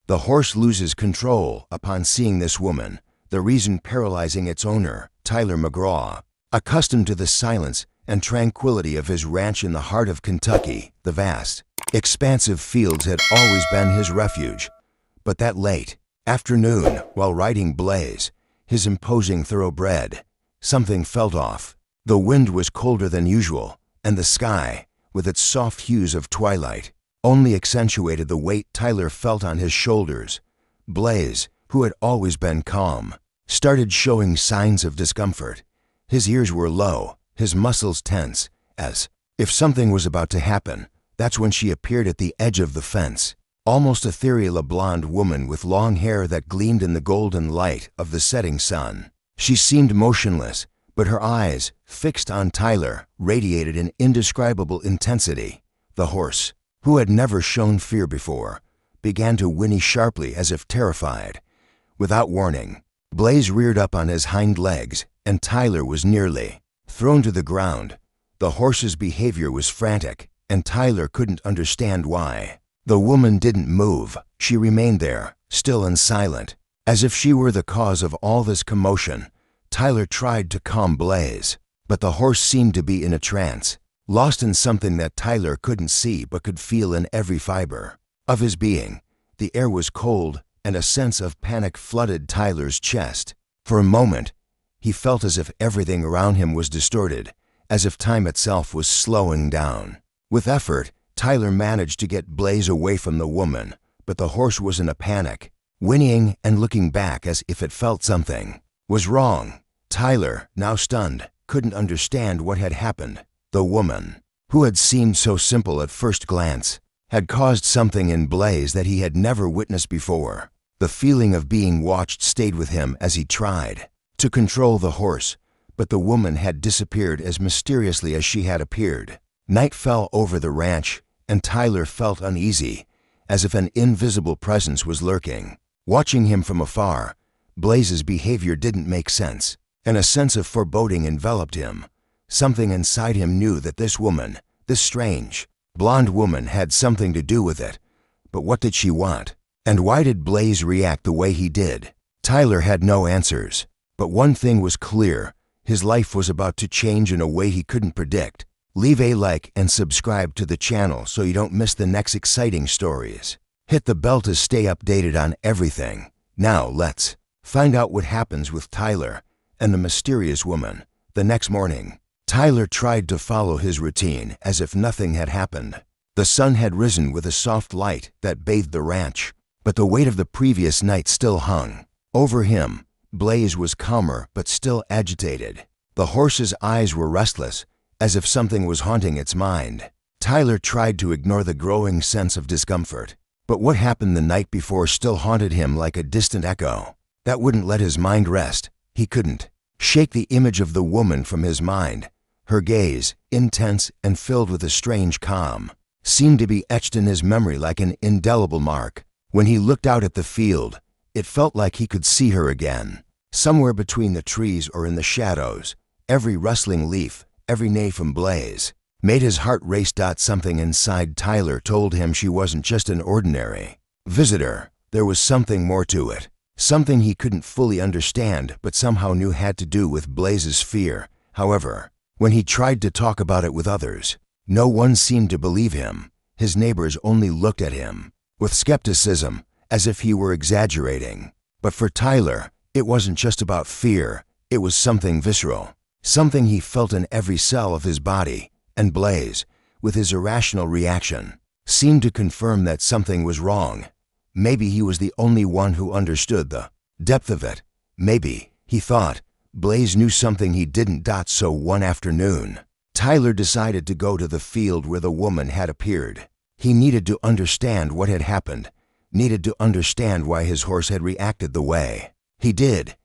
The horse loses control upon seeing this woman, the reason paralyzing its owner, Tyler McGraw. Accustomed to the silence and tranquility of his ranch in the heart of Kentucky, the vast, expansive fields had always been his refuge. But that late afternoon, while riding Blaze, his imposing thoroughbred, something felt off. The wind was colder than usual, and the sky, with its soft hues of twilight, only accentuated the weight Tyler felt on his shoulders. Blaze, who had always been calm, started showing signs of discomfort. His ears were low, his muscles tense, as if something was about to happen. That's when she appeared at the edge of the fence, almost ethereal, a blonde woman with long hair that gleamed in the golden light of the setting sun. She seemed motionless, but her eyes, fixed on Tyler, radiated an indescribable intensity. The horse, who had never shown fear before, began to whinny sharply as if terrified. Without warning, Blaze reared up on his hind legs, and Tyler was nearly thrown to the ground. The horse's behavior was frantic, and Tyler couldn't understand why. The woman didn't move. She remained there, still and silent, as if she were the cause of all this commotion. Tyler tried to calm Blaze, but the horse seemed to be in a trance, lost in something that Tyler couldn't see but could feel in every fiber of his being. The air was cold, and a sense of panic flooded Tyler's chest. For a moment, he felt as if everything around him was distorted, as if time itself was slowing down. With effort, Tyler managed to get Blaze away from the woman, but the horse was in a panic, whinnying and looking back as if it felt something was wrong. Tyler, now stunned, couldn't understand what had happened. The woman, who had seemed so simple at first glance, had caused something in Blaze that he had never witnessed before. The feeling of being watched stayed with him as he tried to control the horse, but the woman had disappeared as mysteriously as she had appeared. Night fell over the ranch, and Tyler felt uneasy, as if an invisible presence was lurking, watching him from afar. Blaze's behavior didn't make sense, and a sense of foreboding enveloped him. Something inside him knew that this woman, this strange, blonde woman, had something to do with it. But what did she want? And why did Blaze react the way he did? Tyler had no answers. But one thing was clear: his life was about to change in a way he couldn't predict. Leave a like and subscribe to the channel so you don't miss the next exciting stories. Hit the bell to stay updated on everything. Now let's find out what happens with Tyler and the mysterious woman. The next morning, Tyler tried to follow his routine as if nothing had happened. The sun had risen with a soft light that bathed the ranch, but the weight of the previous night still hung over him. Blaze was calmer but still agitated. The horse's eyes were restless, as if something was haunting its mind. Tyler tried to ignore the growing sense of discomfort, but what happened the night before still haunted him like a distant echo. That wouldn't let his mind rest. He couldn't shake the image of the woman from his mind. Her gaze, intense and filled with a strange calm, seemed to be etched in his memory like an indelible mark. When he looked out at the field, it felt like he could see her again, somewhere between the trees or in the shadows. Every rustling leaf, every neigh from Blaze, made his heart race. Something inside Tyler told him she wasn't just an ordinary visitor. There was something more to it, something he couldn't fully understand but somehow knew had to do with Blaze's fear. However, when he tried to talk about it with others, no one seemed to believe him. His neighbors only looked at him with skepticism, as if he were exaggerating. But for Tyler, it wasn't just about fear. It was something visceral, something he felt in every cell of his body. And Blaze, with his irrational reaction, seemed to confirm that something was wrong. Maybe he was the only one who understood the depth of it. Maybe, he thought, Blaze knew something he didn't. So one afternoon, Tyler decided to go to the field where the woman had appeared. He needed to understand what had happened, needed to understand why his horse had reacted the way he did.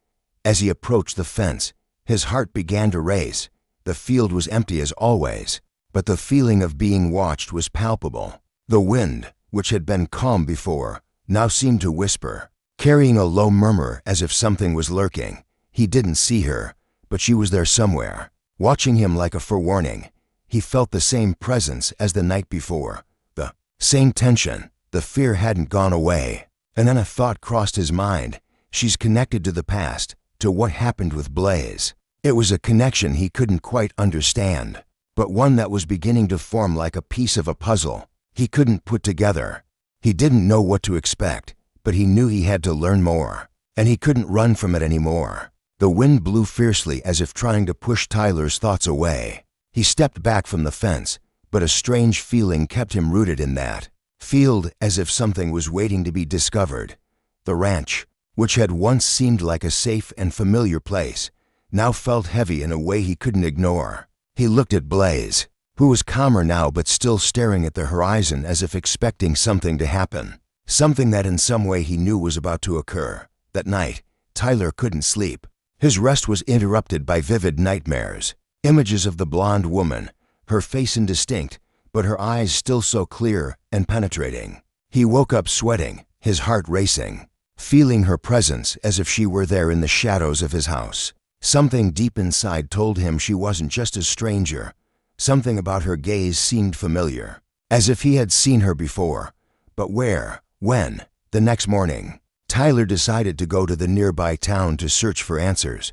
As he approached the fence, his heart began to race. The field was empty as always, but the feeling of being watched was palpable. The wind, which had been calm before, now seemed to whisper, carrying a low murmur as if something was lurking. He didn't see her, but she was there somewhere, watching him like a forewarning. He felt the same presence as the night before, the same tension. The fear hadn't gone away, And then a thought crossed his mind. She's connected to the past, to what happened with Blaze. It was a connection he couldn't quite understand, but one that was beginning to form like a piece of a puzzle he couldn't put together. He didn't know what to expect, but he knew he had to learn more, and he couldn't run from it anymore. The wind blew fiercely as if trying to push Tyler's thoughts away. He stepped back from the fence, but a strange feeling kept him rooted in that field, as if something was waiting to be discovered. The ranch, which had once seemed like a safe and familiar place, now felt heavy in a way he couldn't ignore. He looked at Blaze, who was calmer now but still staring at the horizon as if expecting something to happen. Something that in some way he knew was about to occur. That night, Tyler couldn't sleep. His rest was interrupted by vivid nightmares. Images of the blonde woman, her face indistinct, but her eyes still so clear and penetrating. He woke up sweating, his heart racing, feeling her presence as if she were there in the shadows of his house. Something deep inside told him she wasn't just a stranger. Something about her gaze seemed familiar, as if he had seen her before. But where? When? The next morning, Tyler decided to go to the nearby town to search for answers.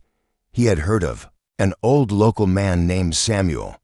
He had heard of an old local man named Samuel,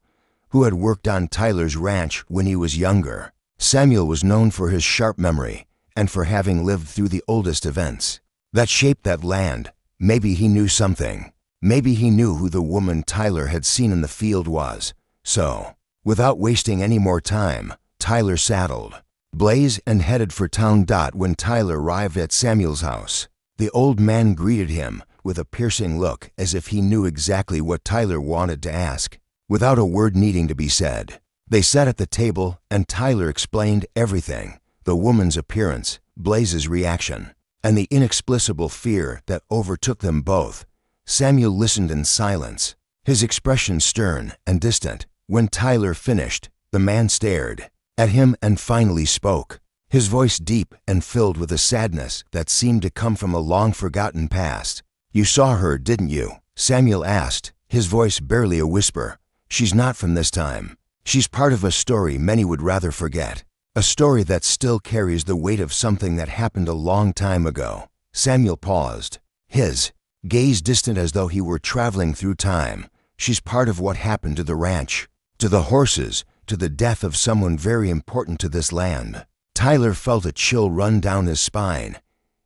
who had worked on Tyler's ranch when he was younger. Samuel was known for his sharp memory and for having lived through the oldest events that shaped that land. Maybe he knew something. Maybe he knew who the woman Tyler had seen in the field was. So, without wasting any more time, Tyler saddled Blaze and headed for town. When Tyler arrived at Samuel's house, the old man greeted him with a piercing look as if he knew exactly what Tyler wanted to ask, without a word needing to be said. They sat at the table and Tyler explained everything: the woman's appearance, Blaze's reaction, and the inexplicable fear that overtook them both. Samuel listened in silence, his expression stern and distant. When Tyler finished, the man stared at him and finally spoke, his voice deep and filled with a sadness that seemed to come from a long-forgotten past. "You saw her, didn't you?" Samuel asked, his voice barely a whisper. "She's not from this time. She's part of a story many would rather forget. A story that still carries the weight of something that happened a long time ago." Samuel paused, his gaze distant as though he were traveling through time. "She's part of what happened to the ranch, to the horses, to the death of someone very important to this land." Tyler felt a chill run down his spine.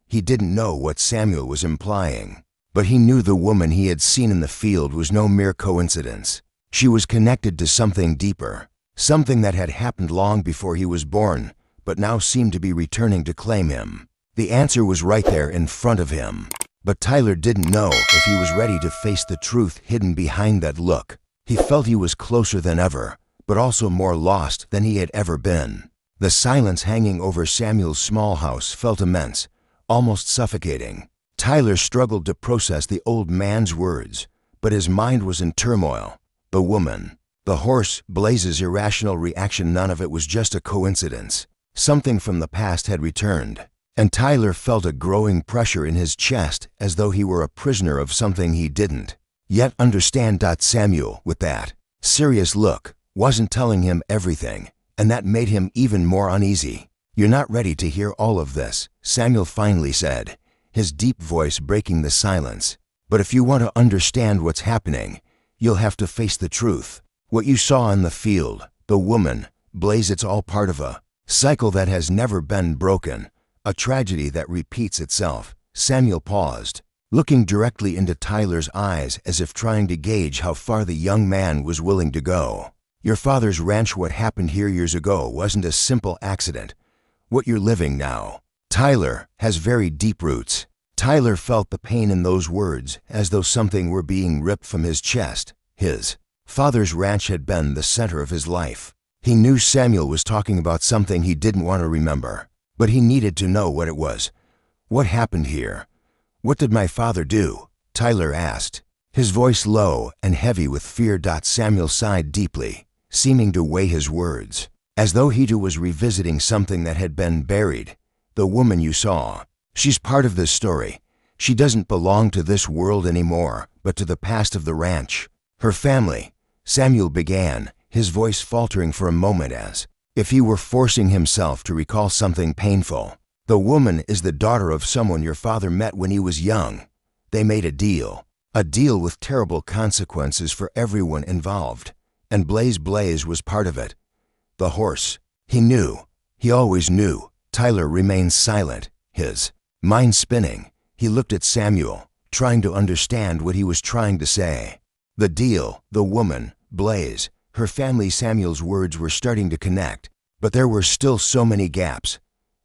He didn't know what Samuel was implying, but he knew the woman he had seen in the field was no mere coincidence. She was connected to something deeper, something that had happened long before he was born, but now seemed to be returning to claim him. The answer was right there in front of him, but Tyler didn't know if he was ready to face the truth hidden behind that look. He felt he was closer than ever, but also more lost than he had ever been. The silence hanging over Samuel's small house felt immense, almost suffocating. Tyler struggled to process the old man's words, but his mind was in turmoil. The woman, the horse, Blaze's irrational reaction, none of it was just a coincidence. Something from the past had returned, and Tyler felt a growing pressure in his chest as though he were a prisoner of something he didn't yet understand. Samuel, with that serious look, wasn't telling him everything, and that made him even more uneasy. "You're not ready to hear all of this," Samuel finally said, his deep voice breaking the silence. "But if you want to understand what's happening, you'll have to face the truth. What you saw in the field, the woman, Blaze, it's all part of a cycle that has never been broken, a tragedy that repeats itself." Samuel paused, looking directly into Tyler's eyes as if trying to gauge how far the young man was willing to go. "Your father's ranch, what happened here years ago, wasn't a simple accident. What you're living now, Tyler, has very deep roots." Tyler felt the pain in those words as though something were being ripped from his chest. His father's ranch had been the center of his life. He knew Samuel was talking about something he didn't want to remember, but he needed to know what it was. "What happened here? What did my father do?" Tyler asked, his voice low and heavy with fear. Samuel sighed deeply, seeming to weigh his words, as though he too was revisiting something that had been buried. "The woman you saw, she's part of this story. She doesn't belong to this world anymore, but to the past of the ranch. Her family," Samuel began, his voice faltering for a moment as if he were forcing himself to recall something painful. The woman is the daughter of someone your father met when he was young. They made a deal with terrible consequences for everyone involved, and Blaze was part of it. The horse. He knew. He always knew. Tyler remained silent, his mind spinning. He looked at Samuel, trying to understand what he was trying to say. The deal, the woman, Blaze, her family. Samuel's words were starting to connect, but there were still so many gaps.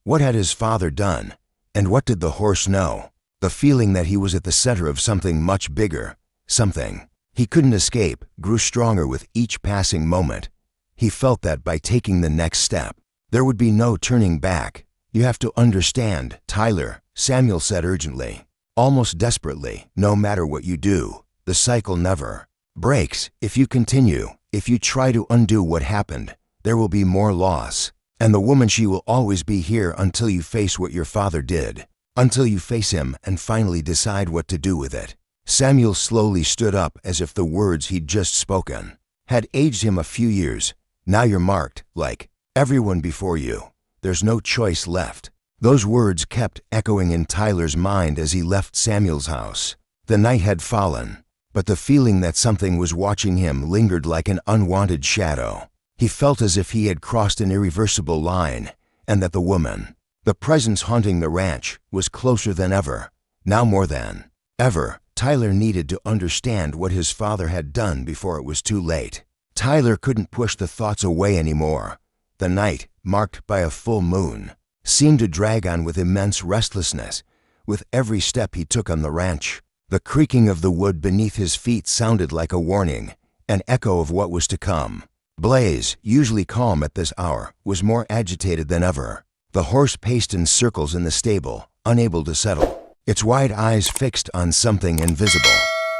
What had his father done? And what did the horse know? The feeling that he was at the center of something much bigger, something he couldn't escape, grew stronger with each passing moment. He felt that by taking the next step, there would be no turning back. You have to understand, Tyler, Samuel said urgently, almost desperately, no matter what you do, the cycle never breaks. If you continue, if you try to undo what happened, there will be more loss. And the woman, she will always be here until you face what your father did, until you face him and finally decide what to do with it. Samuel slowly stood up as if the words he'd just spoken had aged him a few years. Now you're marked, like everyone before you. There's no choice left. Those words kept echoing in Tyler's mind as he left Samuel's house. The night had fallen, but the feeling that something was watching him lingered like an unwanted shadow. He felt as if he had crossed an irreversible line, and that the woman, the presence haunting the ranch, was closer than ever. Now more than ever, Tyler needed to understand what his father had done before it was too late. Tyler couldn't push the thoughts away anymore. The night, marked by a full moon, seemed to drag on with immense restlessness. With every step he took on the ranch, the creaking of the wood beneath his feet sounded like a warning, an echo of what was to come. Blaze, usually calm at this hour, was more agitated than ever. The horse paced in circles in the stable, unable to settle, its wide eyes fixed on something invisible.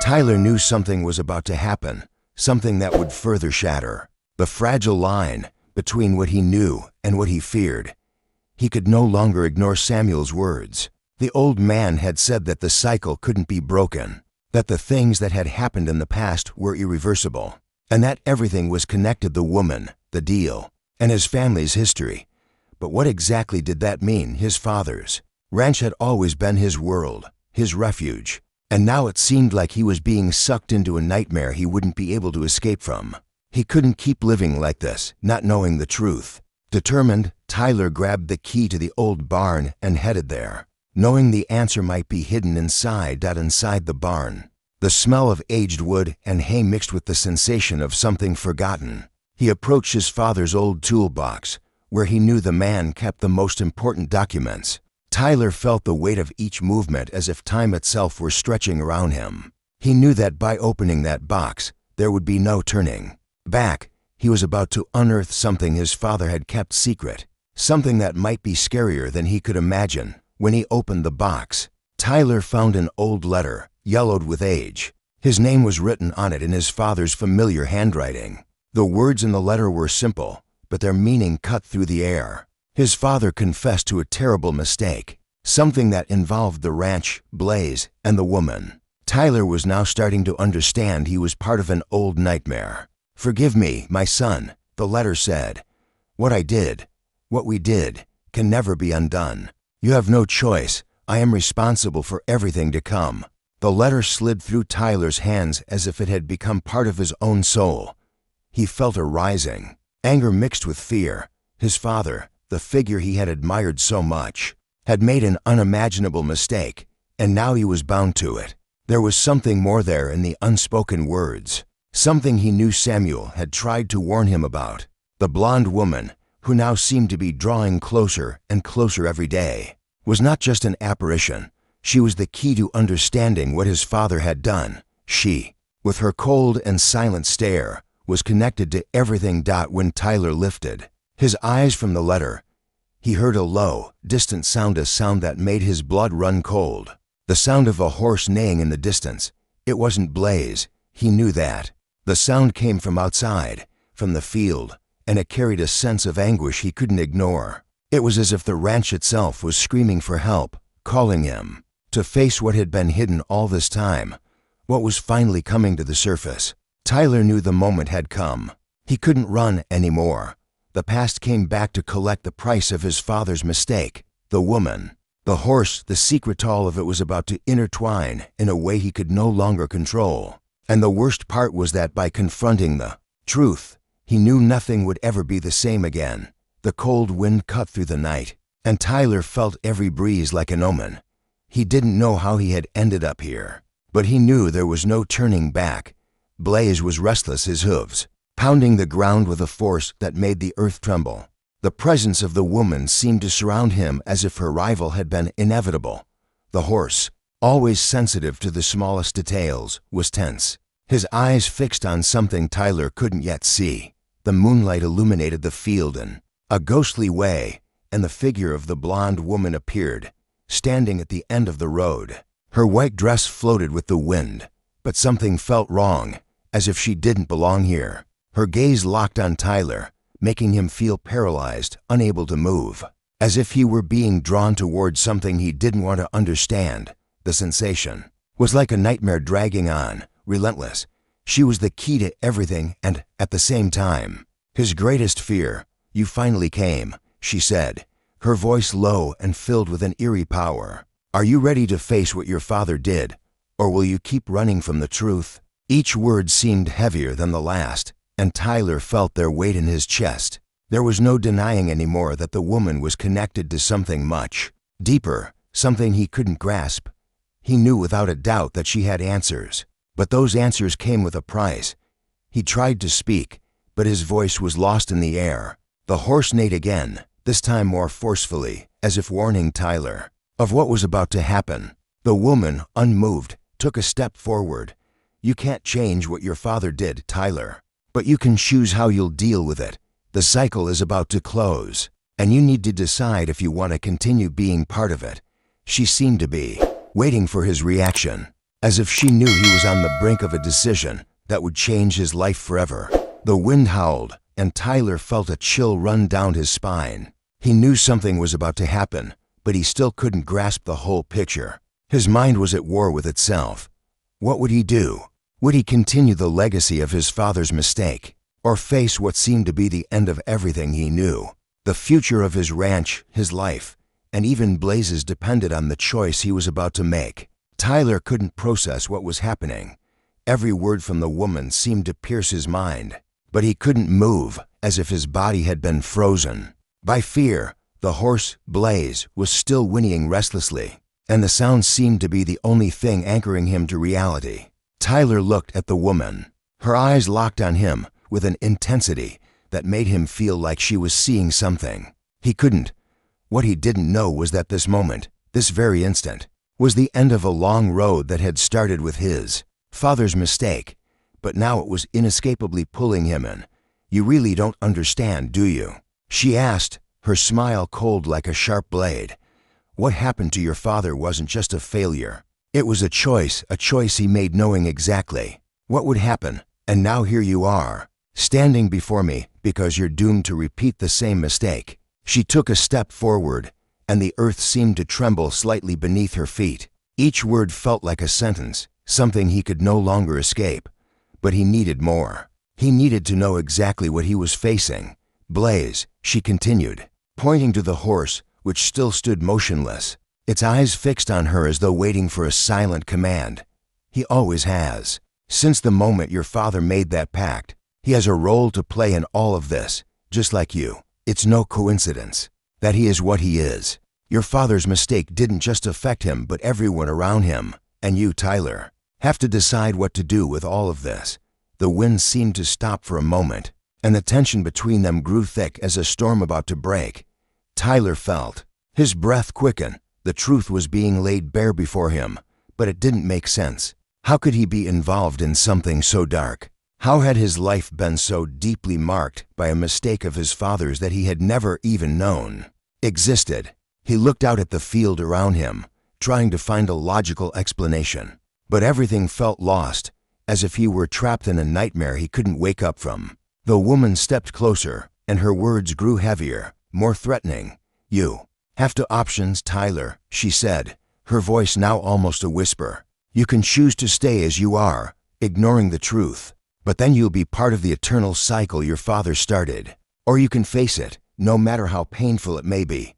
Tyler knew something was about to happen, something that would further shatter the fragile line between what he knew and what he feared. He could no longer ignore Samuel's words. The old man had said that the cycle couldn't be broken, that the things that had happened in the past were irreversible, and that everything was connected: the woman, the deal, and his family's history. But what exactly did that mean? His father's ranch had always been his world, his refuge, and now it seemed like he was being sucked into a nightmare he wouldn't be able to escape from. He couldn't keep living like this, not knowing the truth. Determined, Tyler grabbed the key to the old barn and headed there, knowing the answer might be hidden inside the barn. The smell of aged wood and hay mixed with the sensation of something forgotten. He approached his father's old toolbox, where he knew the man kept the most important documents. Tyler felt the weight of each movement as if time itself were stretching around him. He knew that by opening that box, there would be no turning back. He was about to unearth something his father had kept secret, something that might be scarier than he could imagine. When he opened the box, Tyler found an old letter, yellowed with age. His name was written on it in his father's familiar handwriting. The words in the letter were simple, but their meaning cut through the air. His father confessed to a terrible mistake, something that involved the ranch, Blaze, and the woman. Tyler was now starting to understand he was part of an old nightmare. "Forgive me, my son," the letter said. "What I did, what we did, can never be undone. You have no choice. I am responsible for everything to come." The letter slid through Tyler's hands as if it had become part of his own soul. He felt a rising anger mixed with fear. His father, the figure he had admired so much, had made an unimaginable mistake, and now he was bound to it. There was something more there in the unspoken words, something he knew Samuel had tried to warn him about. The blonde woman, who now seemed to be drawing closer and closer every day, was not just an apparition. She was the key to understanding what his father had done. She, with her cold and silent stare, was connected to everything. When Tyler lifted his eyes from the letter, he heard a low, distant sound, a sound that made his blood run cold. The sound of a horse neighing in the distance. It wasn't Blaze, he knew that. The sound came from outside, from the field, and it carried a sense of anguish he couldn't ignore. It was as if the ranch itself was screaming for help, calling him to face what had been hidden all this time, what was finally coming to the surface. Tyler knew the moment had come. He couldn't run anymore. The past came back to collect the price of his father's mistake. the woman, the horse. The secret, all of it was about to intertwine in a way he could no longer control. And the worst part was that by confronting the truth, he knew nothing would ever be the same again. The cold wind cut through the night, and Tyler felt every breeze like an omen. He didn't know how he had ended up here, but he knew there was no turning back. Blaze was restless, his hooves pounding the ground with a force that made the earth tremble. The presence of the woman seemed to surround him as if her arrival had been inevitable. The horse, always sensitive to the smallest details, was tense, his eyes fixed on something Tyler couldn't yet see. The moonlight illuminated the field in a ghostly way, and the figure of the blonde woman appeared, standing at the end of the road. Her white dress floated with the wind, but something felt wrong, as if she didn't belong here. Her gaze locked on Tyler, making him feel paralyzed, unable to move, as if he were being drawn toward something he didn't want to understand. The sensation was like a nightmare dragging on, relentless. She was the key to everything and, at the same time, his greatest fear. "You finally came," she said, her voice low and filled with an eerie power. "Are you ready to face what your father did, or will you keep running from the truth?" Each word seemed heavier than the last, and Tyler felt their weight in his chest. There was no denying anymore that the woman was connected to something much deeper, something he couldn't grasp. He knew without a doubt that she had answers, but those answers came with a price. He tried to speak, but his voice was lost in the air. The horse neighed again, this time more forcefully, as if warning Tyler of what was about to happen. The woman, unmoved, took a step forward. "You can't change what your father did, Tyler, but you can choose how you'll deal with it. The cycle is about to close, and you need to decide if you want to continue being part of it." She seemed to be waiting for his reaction, as if she knew he was on the brink of a decision that would change his life forever. The wind howled, and Tyler felt a chill run down his spine. He knew something was about to happen, but he still couldn't grasp the whole picture. His mind was at war with itself. What would he do? Would he continue the legacy of his father's mistake, or face what seemed to be the end of everything he knew? The future of his ranch, his life, and even Blaze's depended on the choice he was about to make. Tyler couldn't process what was happening. Every word from the woman seemed to pierce his mind, but he couldn't move, as if his body had been frozen by fear. The horse, Blaze, was still whinnying restlessly, and the sound seemed to be the only thing anchoring him to reality. Tyler looked at the woman. Her eyes locked on him with an intensity that made him feel like she was seeing something he couldn't. What he didn't know was that this moment, this very instant, was the end of a long road that had started with his father's mistake, but now it was inescapably pulling him in. "You really don't understand, do you?" she asked, her smile cold like a sharp blade. "What happened to your father wasn't just a failure. It was a choice he made knowing exactly what would happen, and now here you are, standing before me because you're doomed to repeat the same mistake." She took a step forward, and the earth seemed to tremble slightly beneath her feet. Each word felt like a sentence, something he could no longer escape. But he needed more. He needed to know exactly what he was facing. "Blaze," she continued, pointing to the horse, which still stood motionless, its eyes fixed on her as though waiting for a silent command. "He always has. Since the moment your father made that pact, he has a role to play in all of this, just like you. It's no coincidence that he is what he is. Your father's mistake didn't just affect him, but everyone around him, and you, Tyler, have to decide what to do with all of this." The wind seemed to stop for a moment, and the tension between them grew thick as a storm about to break. Tyler felt his breath quicken. The truth was being laid bare before him, but it didn't make sense. How could he be involved in something so dark? How had his life been so deeply marked by a mistake of his father's that he had never even known existed? He looked out at the field around him, trying to find a logical explanation, but everything felt lost, as if he were trapped in a nightmare he couldn't wake up from. The woman stepped closer, and her words grew heavier, more threatening. "You have two options, Tyler," she said, her voice now almost a whisper. "You can choose to stay as you are, ignoring the truth, but then you'll be part of the eternal cycle your father started. Or you can face it, no matter how painful it may be,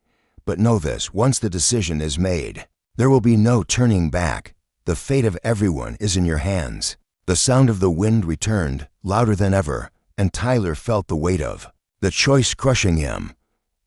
But know this, once the decision is made, there will be no turning back. The fate of everyone is in your hands. The sound of the wind returned, louder than ever, and Tyler felt the weight of the choice crushing him.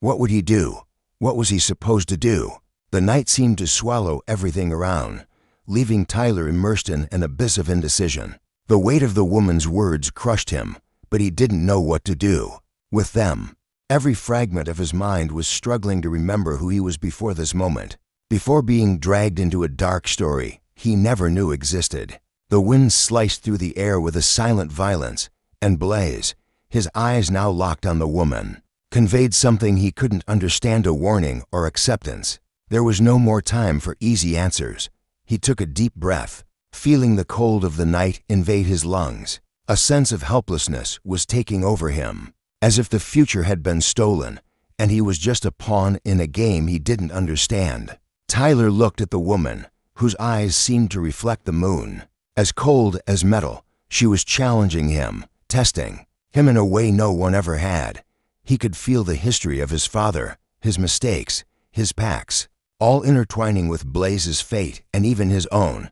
What would he do? What was he supposed to do? The night seemed to swallow everything around, leaving Tyler immersed in an abyss of indecision. The weight of the woman's words crushed him, but he didn't know what to do with them. Every fragment of his mind was struggling to remember who he was before this moment, before being dragged into a dark story he never knew existed. The wind sliced through the air with a silent violence, and Blaze, his eyes now locked on the woman, conveyed something he couldn't understand, a warning or acceptance. There was no more time for easy answers. He took a deep breath, feeling the cold of the night invade his lungs. A sense of helplessness was taking over him, as if the future had been stolen, and he was just a pawn in a game he didn't understand. Tyler looked at the woman, whose eyes seemed to reflect the moon. As cold as metal, she was challenging him, testing him in a way no one ever had. He could feel the history of his father, his mistakes, his pacts, all intertwining with Blaze's fate and even his own.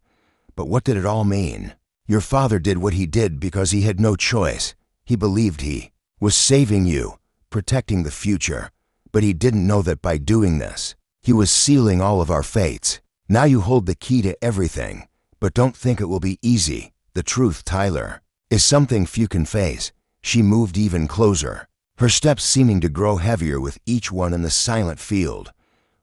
But what did it all mean? Your father did what he did because he had no choice. He believed he was saving you, protecting the future. But he didn't know that by doing this, he was sealing all of our fates. Now you hold the key to everything, but don't think it will be easy. The truth, Tyler, is something few can face. She moved even closer, her steps seeming to grow heavier with each one in the silent field.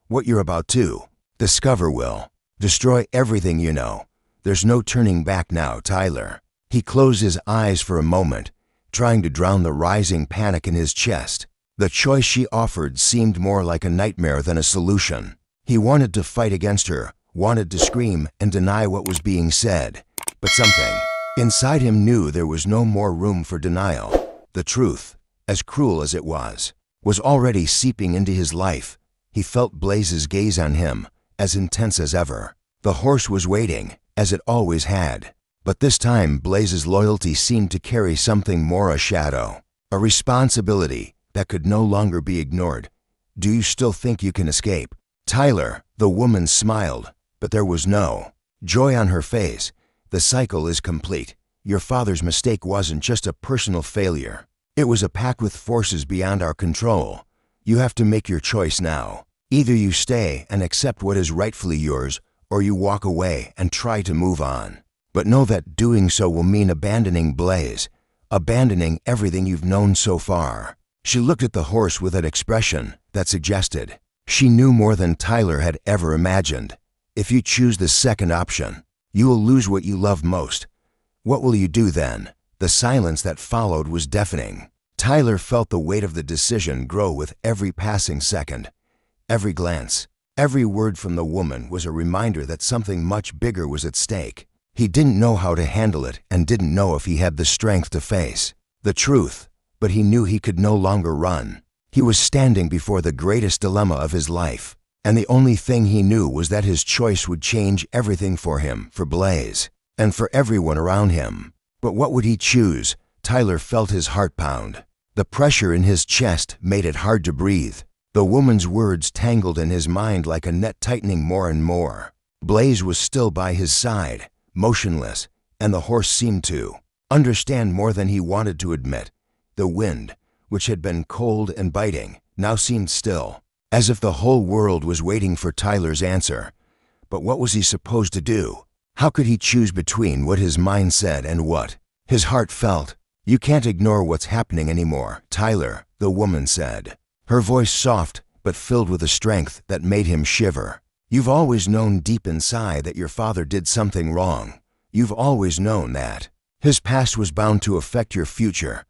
What you're about to discover will destroy everything you know. There's no turning back now, Tyler. He closed his eyes for a moment, trying to drown the rising panic in his chest. The choice she offered seemed more like a nightmare than a solution. He wanted to fight against her, wanted to scream and deny what was being said, but something inside him knew there was no more room for denial. The truth, as cruel as it was already seeping into his life. He felt Blaze's gaze on him, as intense as ever. The horse was waiting, as it always had, but this time Blaze's loyalty seemed to carry something more, a shadow, a responsibility that could no longer be ignored. Do you still think you can escape? Tyler, the woman smiled, but there was no joy on her face. The cycle is complete. Your father's mistake wasn't just a personal failure. It was a pact with forces beyond our control. You have to make your choice now. Either you stay and accept what is rightfully yours, or you walk away and try to move on. But know that doing so will mean abandoning Blaze, abandoning everything you've known so far. She looked at the horse with an expression that suggested she knew more than Tyler had ever imagined. If you choose the second option, you will lose what you love most. What will you do then? The silence that followed was deafening. Tyler felt the weight of the decision grow with every passing second. Every glance, every word from the woman was a reminder that something much bigger was at stake. He didn't know how to handle it and didn't know if he had the strength to face the truth, but he knew he could no longer run. He was standing before the greatest dilemma of his life, and the only thing he knew was that his choice would change everything for him, for Blaze, and for everyone around him. But what would he choose? Tyler felt his heart pound. The pressure in his chest made it hard to breathe. The woman's words tangled in his mind like a net, tightening more and more. Blaze was still by his side, motionless, and the horse seemed to understand more than he wanted to admit. The wind, which had been cold and biting, now seemed still, as if the whole world was waiting for Tyler's answer. But what was he supposed to do? How could he choose between what his mind said and what his heart felt? You can't ignore what's happening anymore, Tyler, the woman said, her voice soft but filled with a strength that made him shiver. You've always known deep inside that your father did something wrong. You've always known that his past was bound to affect your future.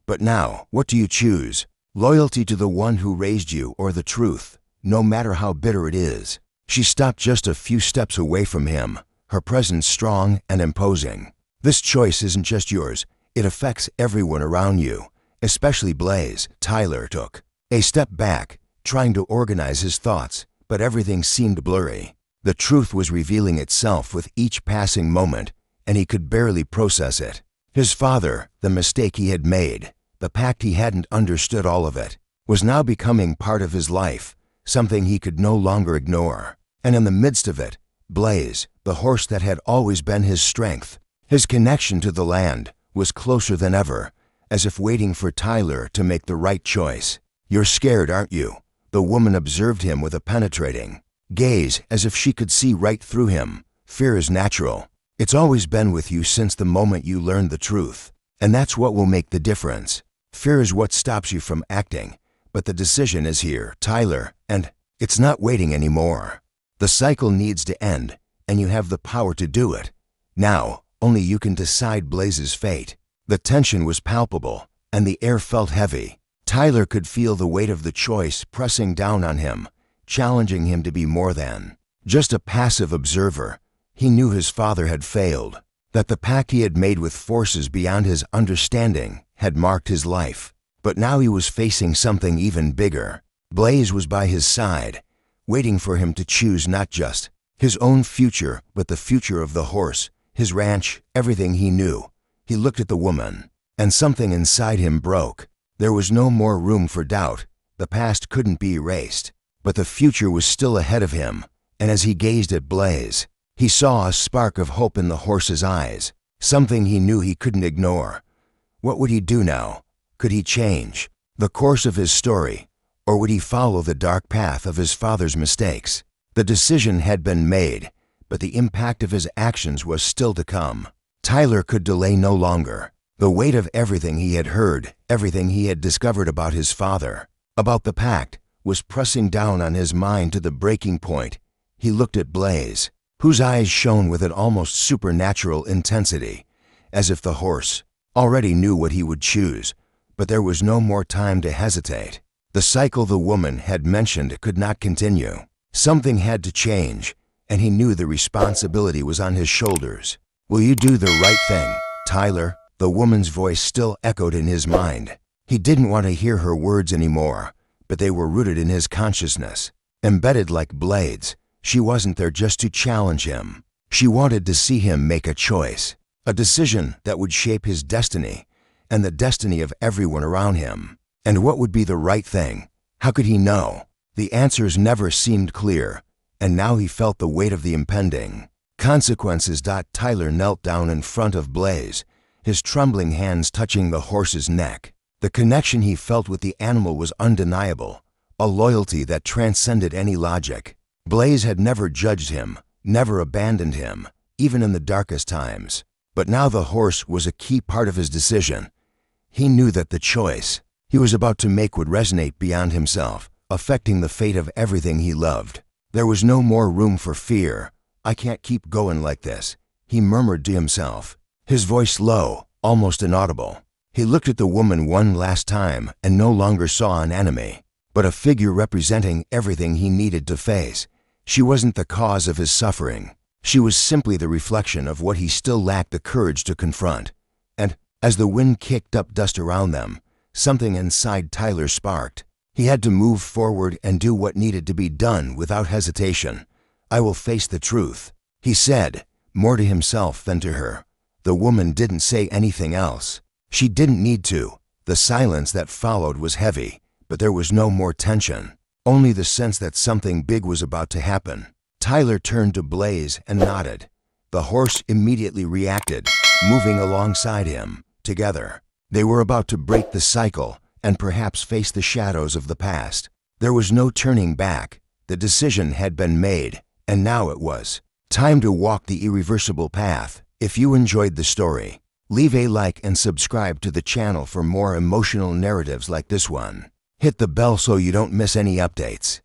But now, what do you choose? Loyalty to the one who raised you, or the truth, no matter how bitter it is? She stopped just a few steps away from him, her presence strong and imposing. This choice isn't just yours. It affects everyone around you, especially Blaze. Tyler took a step back, trying to organize his thoughts, but everything seemed blurry. The truth was revealing itself with each passing moment, and he could barely process it. His father, the mistake he had made, the pact he hadn't understood, all of it, was now becoming part of his life, something he could no longer ignore. And in the midst of it, Blaze, the horse that had always been his strength, his connection to the land, was closer than ever, as if waiting for Tyler to make the right choice. "You're scared, aren't you?" The woman observed him with a penetrating gaze, as if she could see right through him. "Fear is natural. It's always been with you since the moment you learned the truth. And that's what will make the difference. Fear is what stops you from acting. But the decision is here, Tyler, and it's not waiting anymore. The cycle needs to end, and you have the power to do it. Now, only you can decide Blaze's fate." The tension was palpable, and the air felt heavy. Tyler could feel the weight of the choice pressing down on him, challenging him to be more than just a passive observer. He knew his father had failed, that the pact he had made with forces beyond his understanding had marked his life. But now he was facing something even bigger. Blaze was by his side, waiting for him to choose not just his own future, but the future of the horse, his ranch, everything he knew. He looked at the woman, and something inside him broke. There was no more room for doubt. The past couldn't be erased, but the future was still ahead of him. And as he gazed at Blaze, he saw a spark of hope in the horse's eyes, something he knew he couldn't ignore. What would he do now? Could he change the course of his story, or would he follow the dark path of his father's mistakes? The decision had been made, but the impact of his actions was still to come. Tyler could delay no longer. The weight of everything he had heard, everything he had discovered about his father, about the pact, was pressing down on his mind to the breaking point. He looked at Blaze, whose eyes shone with an almost supernatural intensity, as if the horse already knew what he would choose. But there was no more time to hesitate. The cycle the woman had mentioned could not continue. Something had to change, and he knew the responsibility was on his shoulders. "Will you do the right thing, Tyler?" The woman's voice still echoed in his mind. He didn't want to hear her words anymore, but they were rooted in his consciousness, embedded like blades. She wasn't there just to challenge him. She wanted to see him make a choice, a decision that would shape his destiny and the destiny of everyone around him. And what would be the right thing? How could he know? The answers never seemed clear, and now he felt the weight of the impending consequences. Tyler knelt down in front of Blaze, his trembling hands touching the horse's neck. The connection he felt with the animal was undeniable, a loyalty that transcended any logic. Blaze had never judged him, never abandoned him, even in the darkest times. But now the horse was a key part of his decision. He knew that the choice he was about to make would resonate beyond himself, affecting the fate of everything he loved. There was no more room for fear. "I can't keep going like this," he murmured to himself, his voice low, almost inaudible. He looked at the woman one last time and no longer saw an enemy, but a figure representing everything he needed to face. She wasn't the cause of his suffering. She was simply the reflection of what he still lacked the courage to confront. And as the wind kicked up dust around them, something inside Tyler sparked. He had to move forward and do what needed to be done without hesitation. "I will face the truth," he said, more to himself than to her. The woman didn't say anything else. She didn't need to. The silence that followed was heavy, but there was no more tension, only the sense that something big was about to happen. Tyler turned to Blaze and nodded. The horse immediately reacted, moving alongside him. Together, they were about to break the cycle and perhaps face the shadows of the past. There was no turning back. The decision had been made, and now it was time to walk the irreversible path. If you enjoyed the story, leave a like and subscribe to the channel for more emotional narratives like this one. Hit the bell so you don't miss any updates.